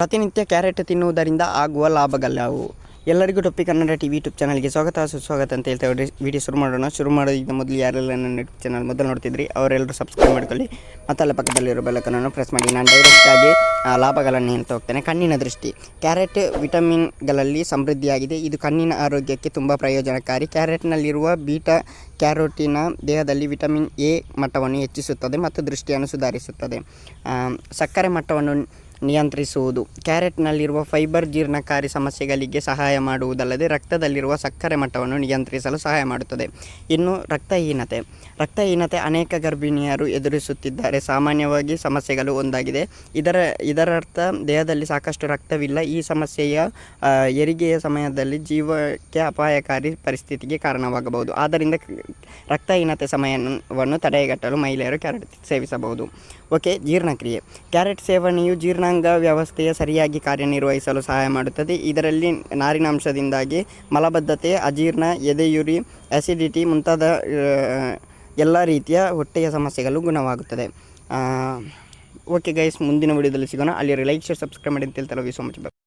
ಪ್ರತಿನಿತ್ಯ ಕ್ಯಾರೆಟ್ ತಿನ್ನುವುದರಿಂದ ಆಗುವ ಲಾಭಗಳ್ಯಾವು? ಎಲ್ಲರಿಗೂ ಟೊಪ್ಪಿ ಕನ್ನಡ ಟಿವಿ ಯೂಟ್ಯೂಬ್ ಚಾನಲ್ಗೆ ಸ್ವಾಗತ ಸುಸ್ವಾಗತ ಅಂತ ಹೇಳ್ತಾ ವಿಡಿಯೋ ಶುರು ಮಾಡೋದಕ್ಕಿಂತ ಮೊದಲು ಯಾರೆಲ್ಲ ನನ್ನ ಯೂಟ್ಯೂಬ್ ಚಾನಲ್ ಮೊದಲು ನೋಡ್ತಿದ್ರಿ ಅವರೆಲ್ಲರೂ ಸಬ್ಸ್ಕ್ರೈಬ್ ಮಾಡ್ಕೊಳ್ಳಿ ಮತ್ತು ಅಲ್ಲ ಪಕ್ಕದಲ್ಲಿರೋ ಬೆಲ್ಲಕನ್ನು ಪ್ರೆಸ್ ಮಾಡಿ. ನಾನು ಡೈರೆಕ್ಟಾಗಿ ಲಾಭಗಳನ್ನು ಹೇಳ್ತಾ ಹೋಗ್ತೇನೆ. ಕಣ್ಣಿನ ದೃಷ್ಟಿ. ಕ್ಯಾರೆಟ್ ವಿಟಮಿನ್ಗಳಲ್ಲಿ ಸಮೃದ್ಧಿಯಾಗಿದೆ. ಇದು ಕಣ್ಣಿನ ಆರೋಗ್ಯಕ್ಕೆ ತುಂಬ ಪ್ರಯೋಜನಕಾರಿ. ಕ್ಯಾರೆಟ್ನಲ್ಲಿರುವ ಬೀಟಾ ಕ್ಯಾರೋಟಿನ ದೇಹದಲ್ಲಿ ವಿಟಮಿನ್ ಎ ಮಟ್ಟವನ್ನು ಹೆಚ್ಚಿಸುತ್ತದೆ ಮತ್ತು ದೃಷ್ಟಿಯನ್ನು ಸುಧಾರಿಸುತ್ತದೆ. ಸಕ್ಕರೆ ಮಟ್ಟವನ್ನು ನಿಯಂತ್ರಿಸುವುದು. ಕ್ಯಾರೆಟ್ನಲ್ಲಿರುವ ಫೈಬರ್ ಜೀರ್ಣಕಾರಿ ಸಮಸ್ಯೆಗಳಿಗೆ ಸಹಾಯ ಮಾಡುವುದಲ್ಲದೆ ರಕ್ತದಲ್ಲಿರುವ ಸಕ್ಕರೆ ಮಟ್ಟವನ್ನು ನಿಯಂತ್ರಿಸಲು ಸಹಾಯ ಮಾಡುತ್ತದೆ. ಇನ್ನು ರಕ್ತಹೀನತೆ ಅನೇಕ ಗರ್ಭಿಣಿಯರು ಎದುರಿಸುತ್ತಿದ್ದಾರೆ. ಸಾಮಾನ್ಯವಾಗಿ ಸಮಸ್ಯೆಗಳು ಒಂದಾಗಿದೆ. ಇದರರ್ಥ ದೇಹದಲ್ಲಿ ಸಾಕಷ್ಟು ರಕ್ತವಿಲ್ಲ. ಈ ಸಮಸ್ಯೆಯ ಹೆರಿಗೆಯ ಸಮಯದಲ್ಲಿ ಜೀವಕ್ಕೆ ಅಪಾಯಕಾರಿ ಪರಿಸ್ಥಿತಿಗೆ ಕಾರಣವಾಗಬಹುದು. ಆದ್ದರಿಂದ ರಕ್ತಹೀನತೆ ಸಮಯವನ್ನು ತಡೆಗಟ್ಟಲು ಮಹಿಳೆಯರು ಕ್ಯಾರೆಟ್ ಸೇವಿಸಬಹುದು. ಜೀರ್ಣಕ್ರಿಯೆ. ಕ್ಯಾರೆಟ್ ಸೇವನೆಯು ಜೀರ್ಣಾಂಗ ವ್ಯವಸ್ಥೆಯ ಸರಿಯಾಗಿ ಕಾರ್ಯನಿರ್ವಹಿಸಲು ಸಹಾಯ ಮಾಡುತ್ತದೆ. ಇದರಲ್ಲಿ ನಾರಿನಾಂಶದಿಂದಾಗಿ ಮಲಬದ್ಧತೆ, ಅಜೀರ್ಣ, ಎದೆಯುರಿ, ಆಸಿಡಿಟಿ ಮುಂತಾದ ಎಲ್ಲ ರೀತಿಯ ಹೊಟ್ಟೆಯ ಸಮಸ್ಯೆಗಳು ಗುಣವಾಗುತ್ತದೆ. ಗೈಸ್, ಮುಂದಿನ ವಿಡಿಯೋದಲ್ಲಿ ಸಿಗೋಣ. ಅಲ್ಲಿ ಲೈಕ್, ಶೇರ್, ಸಬ್ಸ್ಕ್ರೈಬ್ ಮಾಡಿ ಅಂತ ಹೇಳ್ತಾರೆ. So much.